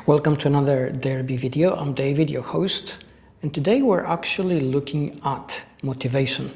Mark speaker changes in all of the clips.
Speaker 1: Welcome to another Darebee video. I'm David, your host, and today we're actually looking at motivation.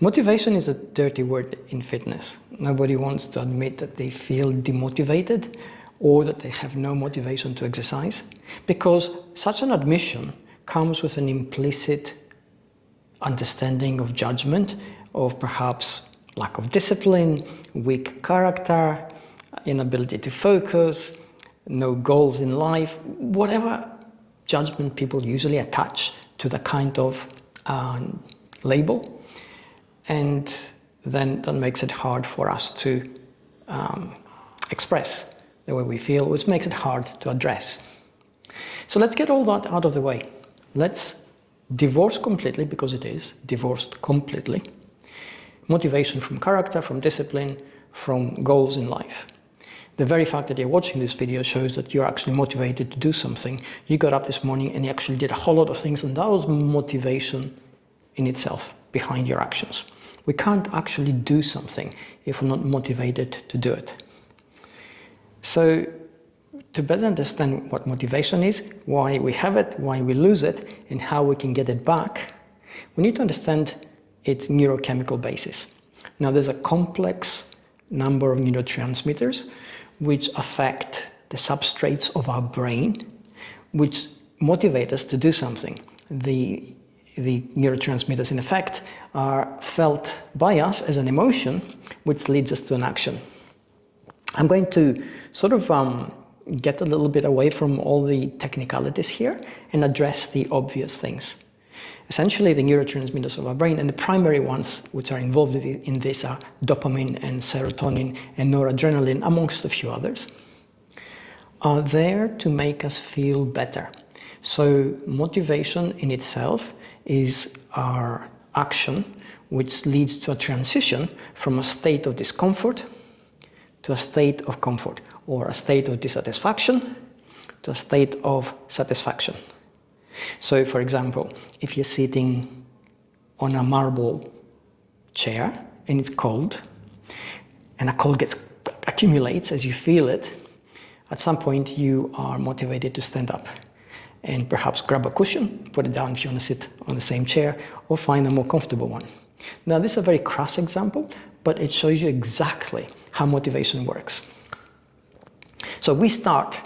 Speaker 1: Motivation is a dirty word in fitness. Nobody wants to admit that they feel demotivated or that they have no motivation to exercise, because such an admission comes with an implicit understanding of judgment, of perhaps lack of discipline, weak character, inability to focus, no goals in life, whatever judgment people usually attach to the kind of label. And then that makes it hard for us to express the way we feel, which makes it hard to address. So let's get all that out of the way. Let's divorce completely, because it is divorced completely, motivation from character, from discipline, from goals in life. The very fact that you're watching this video shows that you're actually motivated to do something. You got up this morning and you actually did a whole lot of things, and that was motivation in itself behind your actions. We can't actually do something if we're not motivated to do it. So to better understand what motivation is, why we have it, why we lose it, and how we can get it back, we need to understand its neurochemical basis. Now, there's a complex number of neurotransmitters which affect the substrates of our brain, which motivate us to do something. The neurotransmitters, in effect, are felt by us as an emotion, which leads us to an action. I'm going to sort of get a little bit away from all the technicalities here and address the obvious things. Essentially, the neurotransmitters of our brain, and the primary ones which are involved in this, are dopamine and serotonin and noradrenaline, amongst a few others, are there to make us feel better. So motivation in itself is our action which leads to a transition from a state of discomfort to a state of comfort, or a state of dissatisfaction to a state of satisfaction. So, for example, if you're sitting on a marble chair and it's cold, and a cold accumulates as you feel it, at some point you are motivated to stand up and perhaps grab a cushion, put it down if you want to sit on the same chair, or find a more comfortable one. Now, this is a very crass example, but it shows you exactly how motivation works. So we start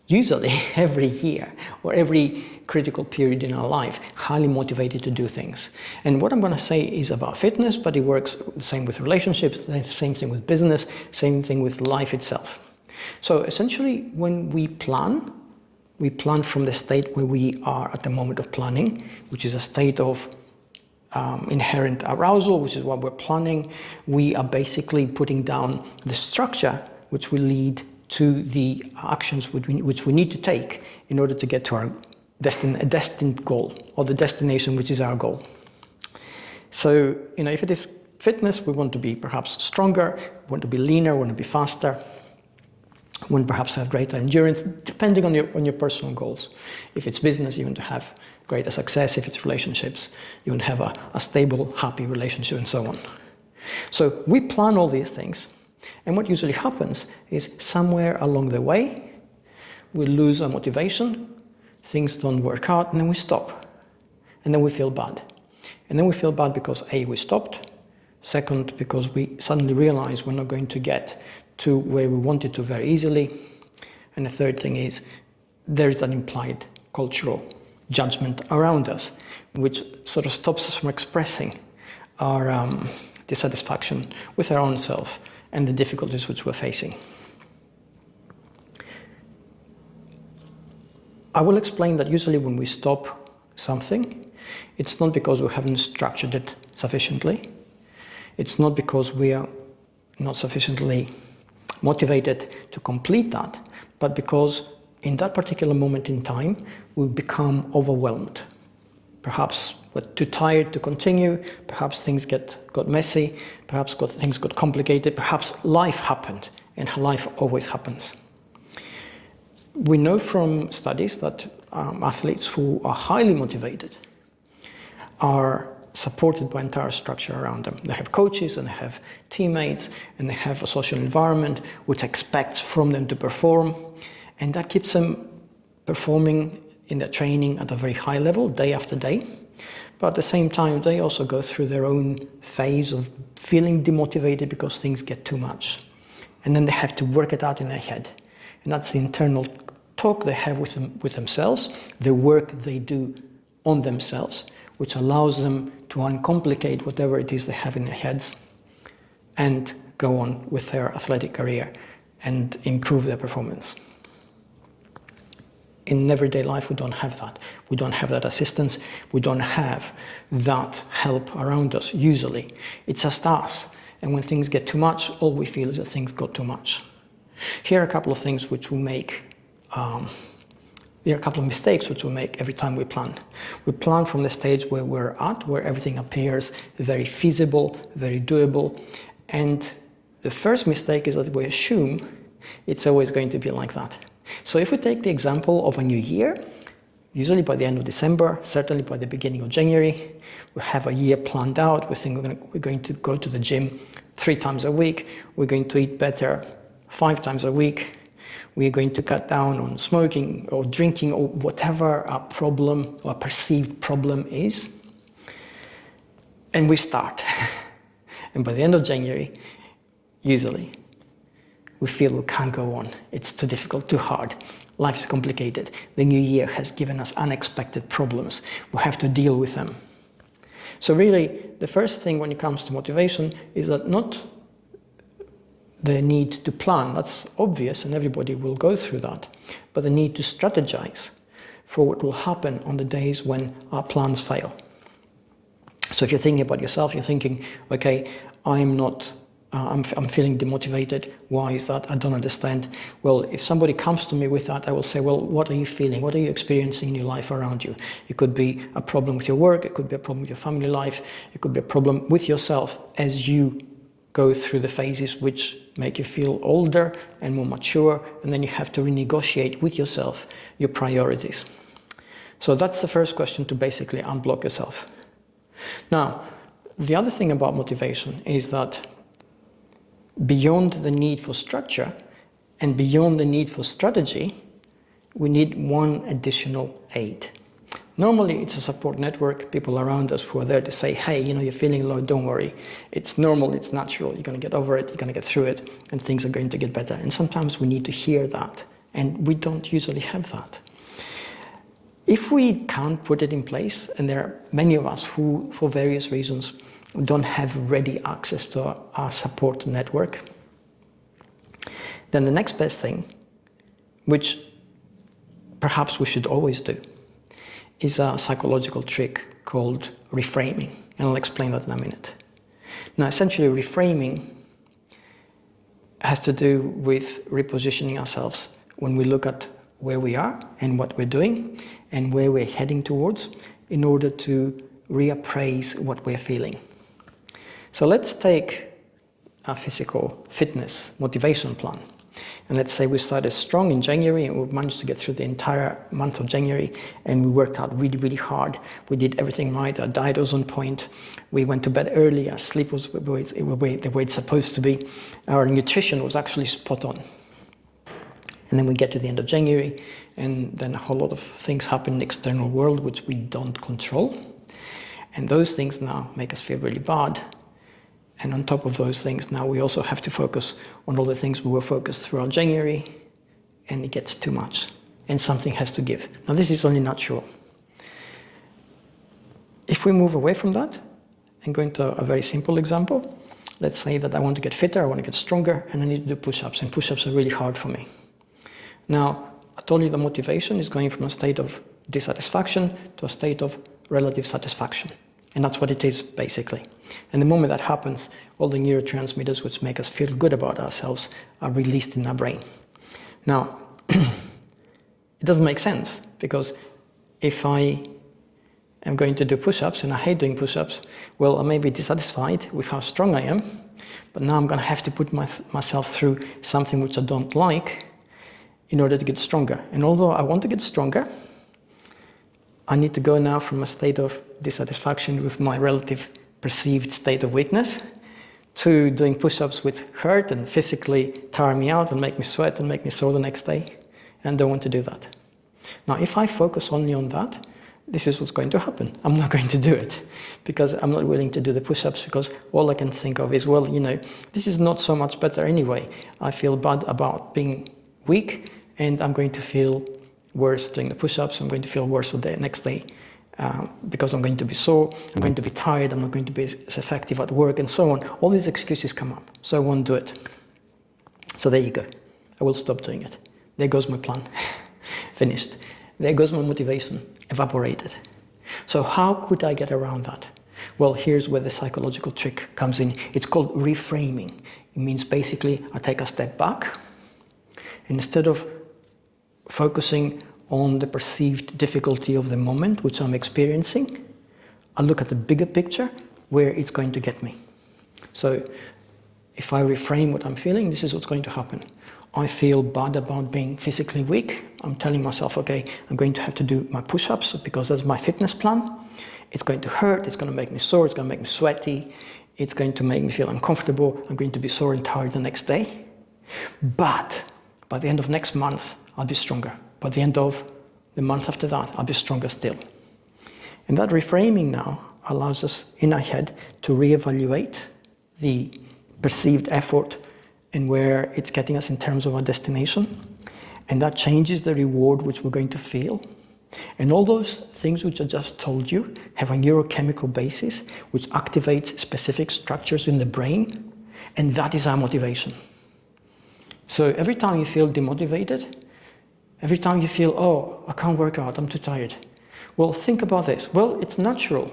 Speaker 1: usually every year or every critical period in our life highly motivated to do things. And what I'm going to say is about fitness, but it works the same with relationships, the same thing with business, same thing with life itself. So essentially, when we plan from the state where we are at the moment of planning, which is a state of inherent arousal, which is what we're planning. We are basically putting down the structure which will lead to the actions which we need to take in order to get to our destined goal, or the destination which is our goal. So, if it is fitness, we want to be perhaps stronger, we want to be leaner, we want to be faster, we want perhaps have greater endurance, depending on your personal goals. If it's business, you want to have greater success. If it's relationships, you want to have a stable, happy relationship, and so on. So we plan all these things. And what usually happens is somewhere along the way, we lose our motivation, things don't work out, and then we stop. And then we feel bad. And then we feel bad because A, we stopped. Second, because we suddenly realize we're not going to get to where we wanted to very easily. And the third thing is there is an implied cultural judgment around us, which sort of stops us from expressing our dissatisfaction with our own self and the difficulties which we're facing. I will explain that usually when we stop something, it's not because we haven't structured it sufficiently. It's not because we are not sufficiently motivated to complete that, but because in that particular moment in time, we become overwhelmed. Perhaps we're too tired to continue, perhaps things got messy, perhaps things got complicated, perhaps life happened, and life always happens. We know from studies that athletes who are highly motivated are supported by entire structure around them. They have coaches and they have teammates and they have a social environment which expects from them to perform. And that keeps them performing in their training at a very high level, day after day. But at the same time, they also go through their own phase of feeling demotivated because things get too much. And then they have to work it out in their head. And that's the internal talk they have with themselves, the work they do on themselves, which allows them to uncomplicate whatever it is they have in their heads and go on with their athletic career and improve their performance. In everyday life, we don't have that. We don't have that assistance. We don't have that help around us, usually. It's just us. And when things get too much, all we feel is that things got too much. Here are a couple of things which we make. There are a couple of mistakes which we make every time we plan. We plan from the stage where we're at, where everything appears very feasible, very doable. And the first mistake is that we assume it's always going to be like that. So if we take the example of a new year, usually by the end of December, certainly by the beginning of January, we have a year planned out. We think we're going to go to the gym 3 times a week. We're going to eat better 5 times a week. We're going to cut down on smoking or drinking or whatever a problem or a perceived problem is. And we start. And by the end of January, usually, we feel we can't go on. It's too difficult, too hard. Life is complicated. The new year has given us unexpected problems. We have to deal with them. So really, the first thing when it comes to motivation is that not the need to plan, that's obvious and everybody will go through that, but the need to strategize for what will happen on the days when our plans fail. So if you're thinking about yourself, you're thinking, okay, I'm feeling demotivated. Why is that? I don't understand. Well, if somebody comes to me with that, I will say, well, what are you feeling? What are you experiencing in your life around you? It could be a problem with your work. It could be a problem with your family life. It could be a problem with yourself as you go through the phases which make you feel older and more mature, and then you have to renegotiate with yourself your priorities. So that's the first question, to basically unblock yourself. Now, the other thing about motivation is that beyond the need for structure and beyond the need for strategy, we need one additional aid. Normally, it's a support network, people around us who are there to say, hey, you're feeling low, don't worry. It's normal, it's natural, you're going to get over it, you're going to get through it, and things are going to get better. And sometimes we need to hear that, and we don't usually have that. If we can't put it in place, and there are many of us who, for various reasons, don't have ready access to our support network, then the next best thing, which perhaps we should always do, is a psychological trick called reframing, and I'll explain that in a minute. Now, essentially, reframing has to do with repositioning ourselves when we look at where we are and what we're doing and where we're heading towards in order to reappraise what we're feeling. So let's take a physical fitness motivation plan. And let's say we started strong in January and we managed to get through the entire month of January, and we worked out really, really hard. We did everything right. Our diet was on point. We went to bed early. Our sleep was the way it's supposed to be. Our nutrition was actually spot on. And then we get to the end of January, and then a whole lot of things happen in the external world which we don't control. And those things now make us feel really bad. And on top of those things, now we also have to focus on all the things we were focused throughout January, and it gets too much, and something has to give. Now, this is only natural. If we move away from that and go into a very simple example, let's say that I want to get fitter, I want to get stronger, and I need to do push-ups, and push-ups are really hard for me. Now, I told you the motivation is going from a state of dissatisfaction to a state of relative satisfaction. And that's what it is, basically. And the moment that happens, all the neurotransmitters which make us feel good about ourselves are released in our brain. Now, it doesn't make sense, because if I am going to do push-ups and I hate doing push-ups, well, I may be dissatisfied with how strong I am, but now I'm going to have to put myself through something which I don't like in order to get stronger. And although I want to get stronger, I need to go now from a state of dissatisfaction with my relative perceived state of weakness to doing push-ups which hurt and physically tire me out and make me sweat and make me sore the next day. and don't want to do that. Now, if I focus only on that, this is what's going to happen. I'm not going to do it because I'm not willing to do the push-ups, because all I can think of is, well, this is not so much better anyway. I feel bad about being weak, and I'm going to feel worse doing the push-ups. I'm going to feel worse the next day because I'm going to be sore, I'm going to be tired, I'm not going to be as effective at work, and so on. All these excuses come up, so I won't do it. So there you go. I will stop doing it. There goes my plan. Finished. There goes my motivation. Evaporated. So how could I get around that? Well, here's where the psychological trick comes in. It's called reframing. It means basically I take a step back, and instead of focusing on the perceived difficulty of the moment which I'm experiencing, I look at the bigger picture where it's going to get me. So if I reframe what I'm feeling, this is what's going to happen. I feel bad about being physically weak. I'm telling myself, okay, I'm going to have to do my push-ups because that's my fitness plan. It's going to hurt, it's going to make me sore, it's going to make me sweaty, it's going to make me feel uncomfortable, I'm going to be sore and tired the next day. But by the end of next month, I'll be stronger. By the end of the month after that, I'll be stronger still. And that reframing now allows us in our head to reevaluate the perceived effort and where it's getting us in terms of our destination. And that changes the reward which we're going to feel. And all those things which I just told you have a neurochemical basis which activates specific structures in the brain, and that is our motivation. So every time you feel demotivated, every time you feel, oh, I can't work out, I'm too tired. Well, think about this. Well, it's natural.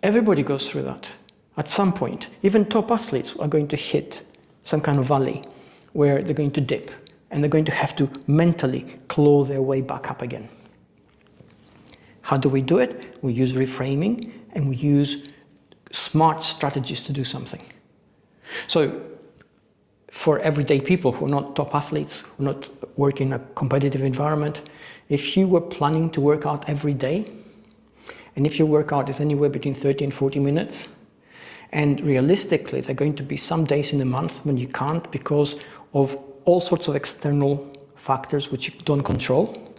Speaker 1: Everybody goes through that at some point. Even top athletes are going to hit some kind of valley where they're going to dip, and they're going to have to mentally claw their way back up again. How do we do it? We use reframing, and we use smart strategies to do something. So for everyday people who are not top athletes, who are not working in a competitive environment, if you were planning to work out every day, and if your workout is anywhere between 30 and 40 minutes, and realistically, there are going to be some days in the month when you can't because of all sorts of external factors which you don't control.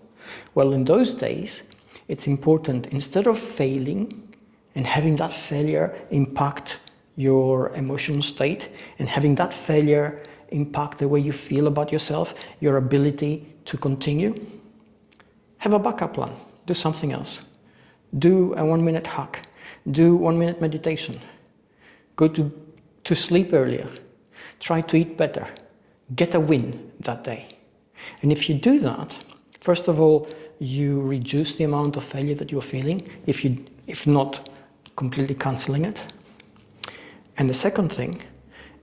Speaker 1: Well, in those days, it's important, instead of failing and having that failure impact your emotional state and having that failure impact the way you feel about yourself, your ability to continue, have a backup plan. Do something else. Do a 1-minute hack. Do 1-minute meditation. Go to sleep earlier. Try to eat better. Get a win that day. And if you do that, first of all, you reduce the amount of failure that you're feeling, if not completely cancelling it. And the second thing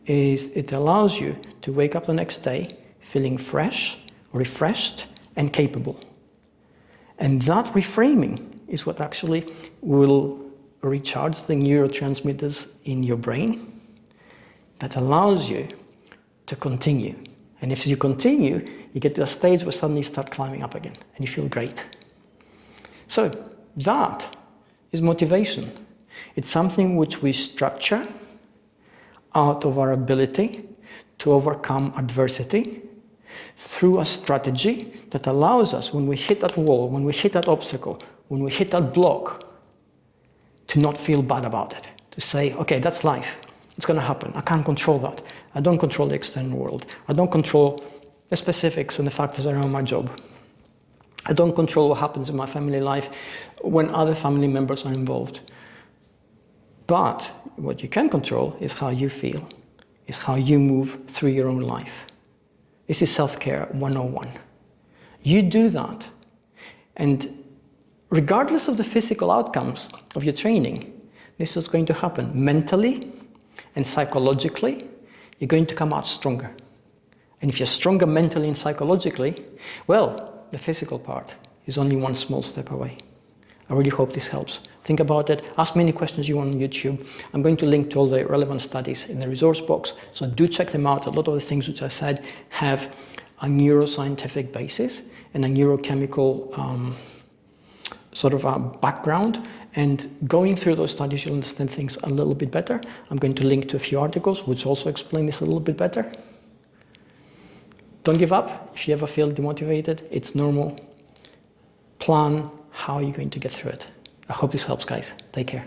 Speaker 1: is it allows you to wake up the next day feeling fresh, refreshed, and capable. And that reframing is what actually will recharge the neurotransmitters in your brain that allows you to continue. And if you continue, you get to a stage where suddenly you start climbing up again and you feel great. So that is motivation. It's something which we structure out of our ability to overcome adversity through a strategy that allows us, when we hit that wall, when we hit that obstacle, when we hit that block, to not feel bad about it, to say, okay, that's life. It's going to happen. I can't control that. I don't control the external world. I don't control the specifics and the factors around my job. I don't control what happens in my family life when other family members are involved. But what you can control is how you feel, is how you move through your own life. This is self-care 101. You do that, and regardless of the physical outcomes of your training, this is going to happen mentally and psychologically. You're going to come out stronger. And if you're stronger mentally and psychologically, well, the physical part is only one small step away. I really hope this helps. Think about it. Ask me any questions you want on YouTube. I'm going to link to all the relevant studies in the resource box, so do check them out. A lot of the things which I said have a neuroscientific basis and a neurochemical sort of a background, and going through those studies you'll understand things a little bit better. I'm going to link to a few articles which also explain this a little bit better. don't give up. If you ever feel demotivated, it's normal. Plan how you're going to get through it. I hope this helps, guys. Take care.